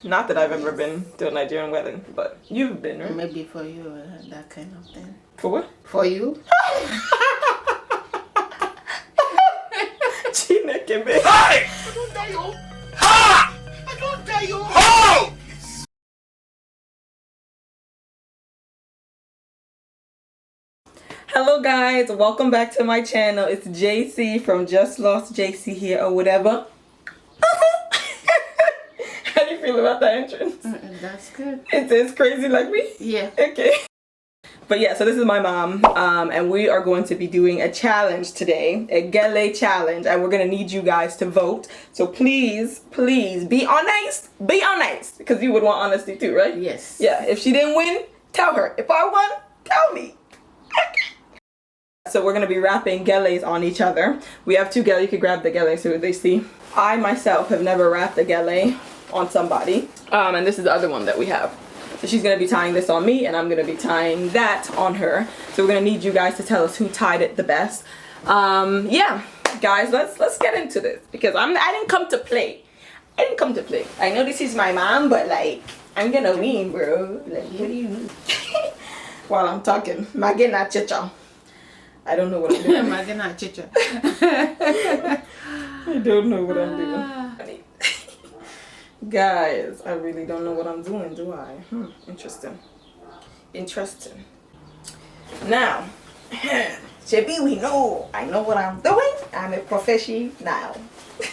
Not that I've ever been to a Nigerian wedding, but you've been, right? Maybe for you, that kind of thing. For what? For you? Chineke me. Hey! I don't dare you! Ha! I don't dare you! Ho! Hello guys, welcome back to my channel. It's JC from Just Lost JC here or whatever. How do you feel about that entrance? That's good. It's crazy like me? Yeah. Okay. But yeah, so this is my mom, and we are going to be doing a challenge today, a Gele challenge, and we're going to need you guys to vote. So please, please be honest, because you would want honesty too, right? Yes. Yeah, if she didn't win, tell her. If I won, tell me. So we're going to be wrapping Geles on each other. We have two Gele. You can grab the Gele so they see. I myself have never wrapped a Gele on somebody, and this is the other one that we have. So she's going to be tying this on me, and I'm going to be tying that on her. So we're going to need you guys to tell us who tied it the best. Yeah, guys, let's get into this, because I didn't come to play. I know this is my mom, but like, I'm going to win, bro. Like, what do you mean? While I'm talking, Magena Chicha. I don't know what I'm doing. Magena Chicha. I don't know what I'm doing. Guys, I really don't know what I'm doing, do I? Interesting. Now, Chebi, we know. I know what I'm doing. I'm a professional now.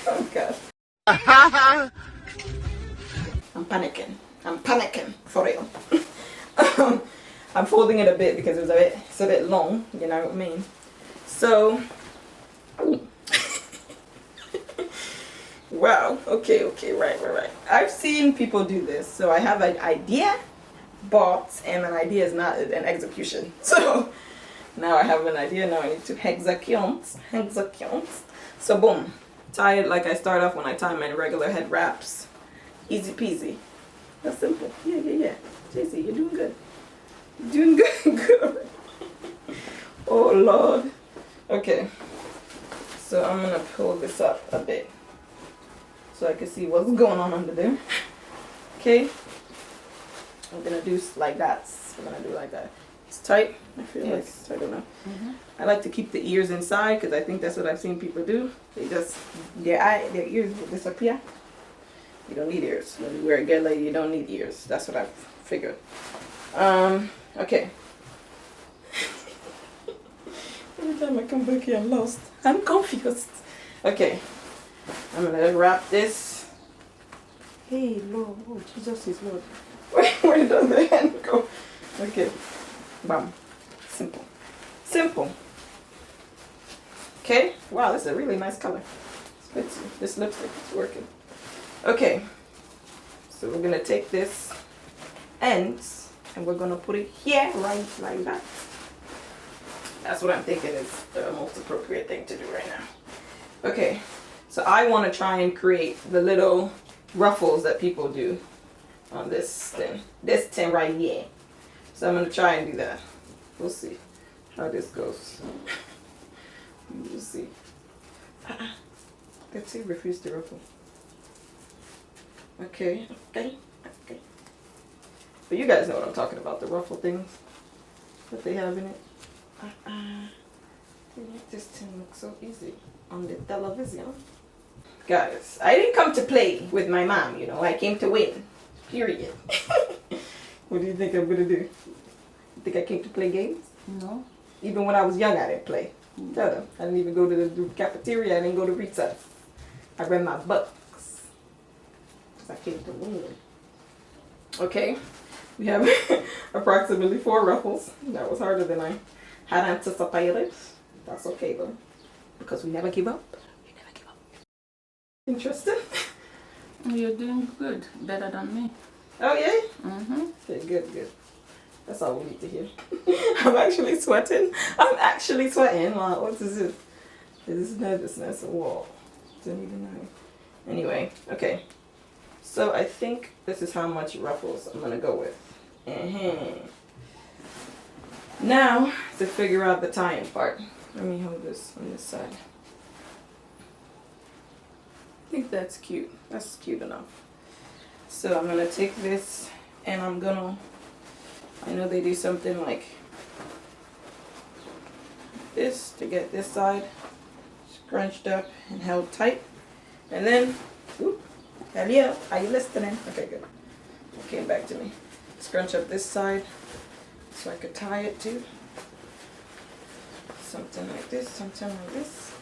Oh, God. I'm panicking, for real. I'm folding it a bit because it's a bit long, you know what I mean? So, wow, okay, right. I've seen people do this, so I have an idea, and an idea is not an execution. So, now I have an idea, now I need to execute. So boom, tie it like I start off when I tie my regular head wraps. Easy peasy. That's simple. Yeah. JC, you're doing good. Doing good. Oh Lord. Okay. So I'm gonna pull this up a bit so I can see what's going on under there. Okay. I'm gonna do like that. It's tight. I feel like it's tight enough. I like to keep the ears inside because I think that's what I've seen people do. They just their ears will disappear. You don't need ears. When you wear a Gele, you don't need ears. That's what I've figured. Okay. Every time I come back here, I'm lost. I'm confused. Okay. I'm gonna wrap this. Hey, Lord. Oh, Jesus is Lord. Where does the hand go? Okay. Bam. Simple. Okay. Wow, this is a really nice color. This lipstick is working. Okay. So we're gonna take this ends and we're gonna put it here, right like that. That's what I'm thinking is the most appropriate thing to do right now. Okay, so I want to try and create the little ruffles that people do on this thing right here. So I'm gonna try and do that. We'll see how this goes. We'll see. Let's see, refuse to ruffle. Okay. But you guys know what I'm talking about, the ruffle things that they have in it. They make this thing look so easy on the television. Guys, I didn't come to play with my mom, you know. I came to win. Period. What do you think I'm gonna do? You think I came to play games? No. Even when I was young, I didn't play. Tell them. I didn't even go to the cafeteria. I didn't go to recess. I read my books. Because I came to win. Okay. We have approximately 4 ruffles. That was harder than I had anticipated. That's okay though, because we never give up. Interesting. You're doing good. Better than me. Oh yeah? Okay, good. That's all we need to hear. I'm actually sweating. Wow, what is this? Is this nervousness? Whoa. Didn't even know. Anyway, okay. So I think this is how much ruffles I'm gonna go with. Now to figure out the tying part. Let me hold this on this side. I think that's cute. That's cute enough. So I'm gonna take this and I know they do something like this to get this side scrunched up and held tight. And then, Elliot, are you listening? Okay, good. It came back to me. Scrunch up this side so I could tie it to something like this, something like this.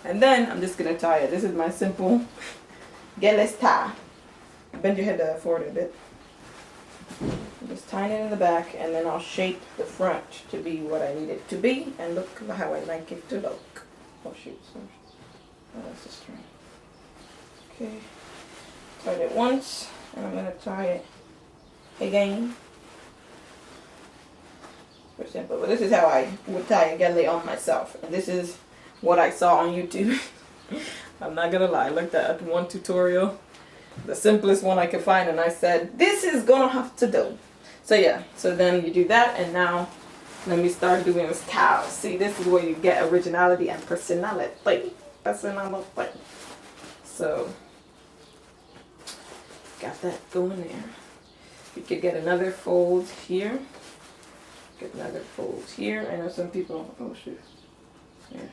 And then I'm just gonna tie it. This is my simple Gele tie. Bend your head forward a bit. I'm just tying it in the back, and then I'll shape the front to be what I need it to be, and look how I like it to look. Oh shoot, sorry. Oh, that's a string. Okay, tied it once, and I'm gonna tie it again. For simple, but this is how I would tie a Gele on myself, and this is what I saw on YouTube. I'm not gonna lie, I looked at one tutorial, the simplest one I could find, and I said, this is gonna have to do. So yeah, so then you do that, and now let me start doing this cow. See, this is where you get originality and personality. So, got that going there. You could get another fold here. Get another fold here. I know some people, oh shoot. Here.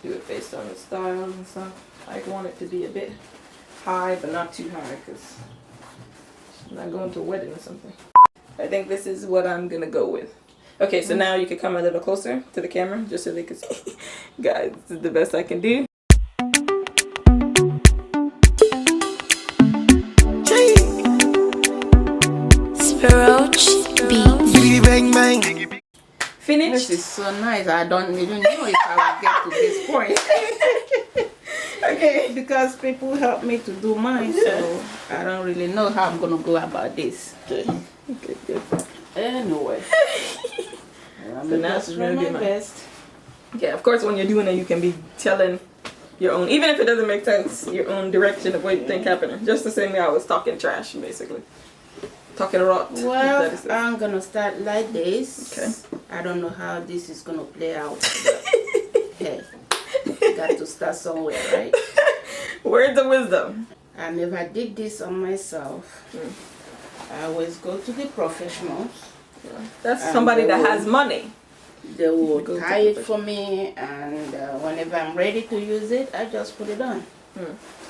Do it based on the style and stuff. I want it to be a bit high, but not too high, because I'm not going to a wedding or something. I think this is what I'm gonna go with. Okay, so now you can come a little closer to the camera, just so they can see. Guys, this is the best I can do. Bang bang. Finished. This is so nice. I don't even know if I will get to this point. Okay. Because people help me to do mine, so I don't really know how I'm gonna go about this. Okay. Okay, good. Anyway. So now it's try gonna be my my best. Yeah, of course, when you're doing it, you can be telling your own, even if it doesn't make sense, your own direction of what you think happening. Just the same way I was talking trash, basically. Talking rot. Well, I'm gonna start like this. Okay. I don't know how this is gonna play out. But hey, got to start somewhere, right? Words of wisdom. I never did this on myself. I always go to the professionals. Yeah. That's somebody that has money. They will tie it for me, and whenever I'm ready to use it, I just put it on.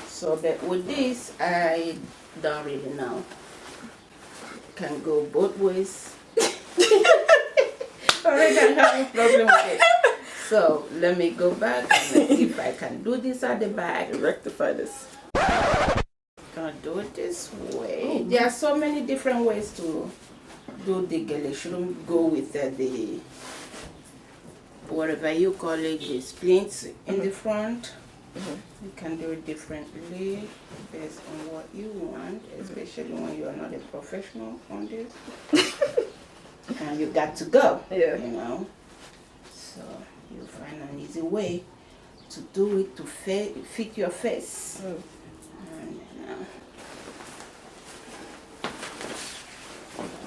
So that with this, I don't really know. Can go both ways. Already I'm having problem with it. So let me go back and see if I can do this at the back. Rectify this. Gonna do it this way. There are so many different ways to do the gele. Shouldn't go with the whatever you call it, the splints in the front. You can do it differently based on what you want, especially when you are not a professional on this. And you got to go, Yeah. you know. So you find an easy way to do it to fit your face. And,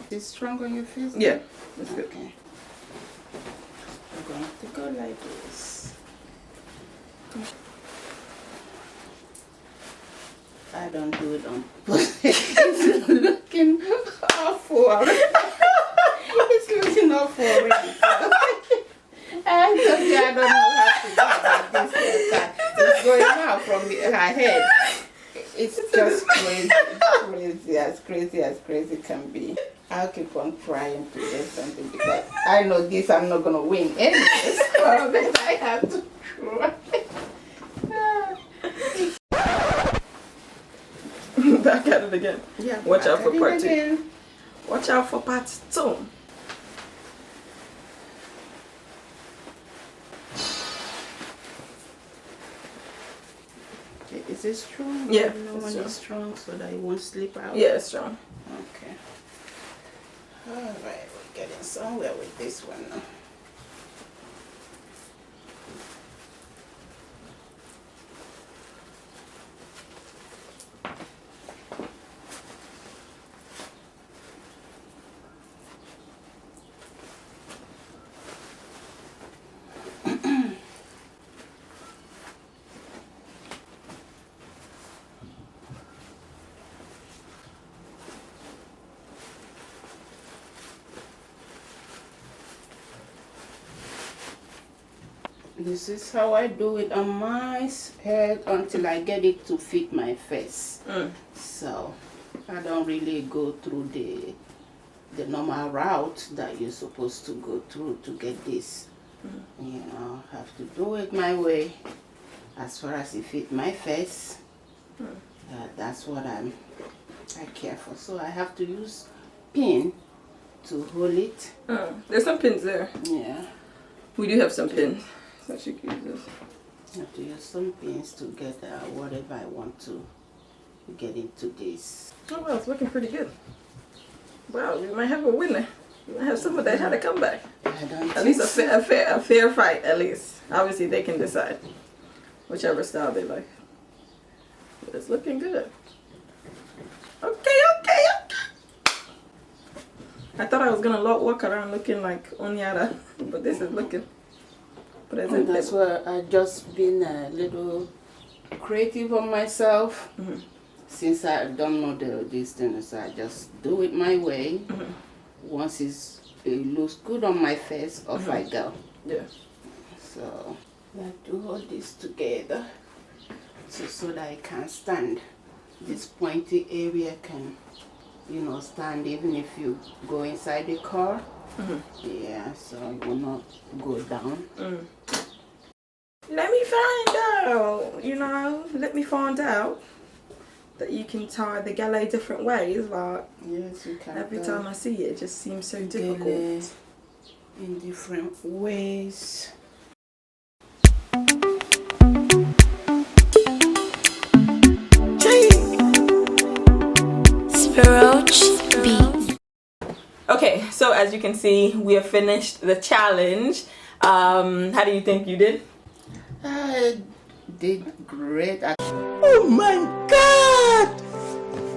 is it strong on your face? Yeah, that's good. Okay. I'm going to go like this. I don't do it on purpose. It's looking awful. It's looking awful already. I don't know how to do about this. It's going out from her head. It's just crazy. Crazy as crazy can be. I'll keep on trying to get something because I know this I'm not going to win anyway. So then I have to try. Back at it again. Yeah, Watch out for part 2. Again. Watch out for part 2. Is it strong? Yeah, No it's one strong. is strong so that it won't slip out? Yeah, it's strong. Okay. Alright, we're getting somewhere with this one now. This is how I do it on my head until I get it to fit my face. So I don't really go through the normal route that you're supposed to go through to get this. You know, have to do it my way as far as it fit my face. That's what I care for. So I have to use pin to hold it. There's some pins there. Yeah. We do have some pins. So she can use this. I have to use some pins to get whatever I want to get into this. Oh well, it's looking pretty good. Wow, we might have a winner. We might have someone that had a comeback. At least a fair fight, at least. Obviously they can decide whichever style they like. But it's looking good. Okay. I thought I was gonna walk around looking like Onyara, but this is looking present. That's why I just been a little creative on myself. Since I don't know these things, I just do it my way. Once it looks good on my face, off I go. Yeah. So I do all this together so that I can stand. This pointy area can, you know, stand even if you go inside the car. Yeah, so it will not go down. Let me find out, let me find out that you can tie the Gele different ways. Like, yes, you can. Every time I see it, it just seems so difficult. Gele in different ways. Okay, so as you can see, we have finished the challenge. How do you think you did? I did great. Oh my God!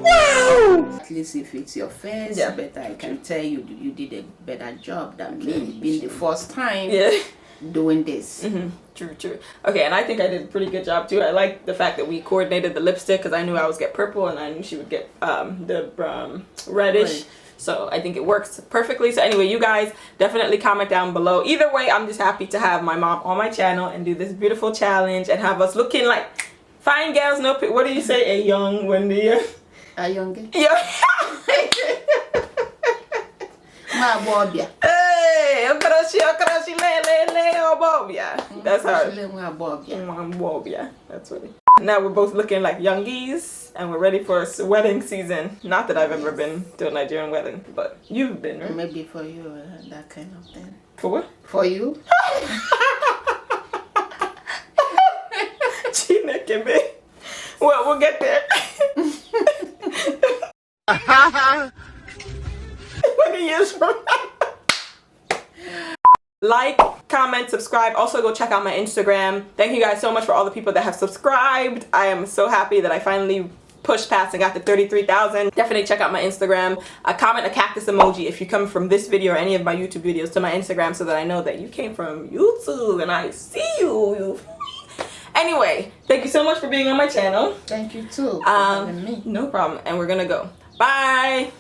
Wow! At least if it's your face, Yeah. but I can tell you did a better job than me being the first time doing this. True. Okay, and I think I did a pretty good job too. I like the fact that we coordinated the lipstick because I knew I was get purple and I knew she would get the reddish. Right. So I think it works perfectly. So anyway, you guys definitely comment down below. Either way, I'm just happy to have my mom on my channel and do this beautiful challenge and have us looking like fine girls. No, what do you say? A young Wendy. A young girl. Yeah. My bobia. Hey, that's her. My Bobia. That's what it. Now we're both looking like youngies and we're ready for wedding season. Not that I've ever been to a Nigerian wedding, but you've been, right? Maybe for you, that kind of thing. For what? For you? Chineke me. Well, we'll get there. Look at you from like, comment, subscribe. Also go check out my Instagram. Thank you guys so much for all the people that have subscribed. I am so happy that I finally pushed past and got to 33,000. Definitely check out my Instagram. Comment a cactus emoji if you come from this video or any of my YouTube videos to my Instagram so that I know that you came from YouTube and I see you. Anyway, thank you so much for being on my channel. Thank you too for having me. No problem. And we're gonna go. Bye.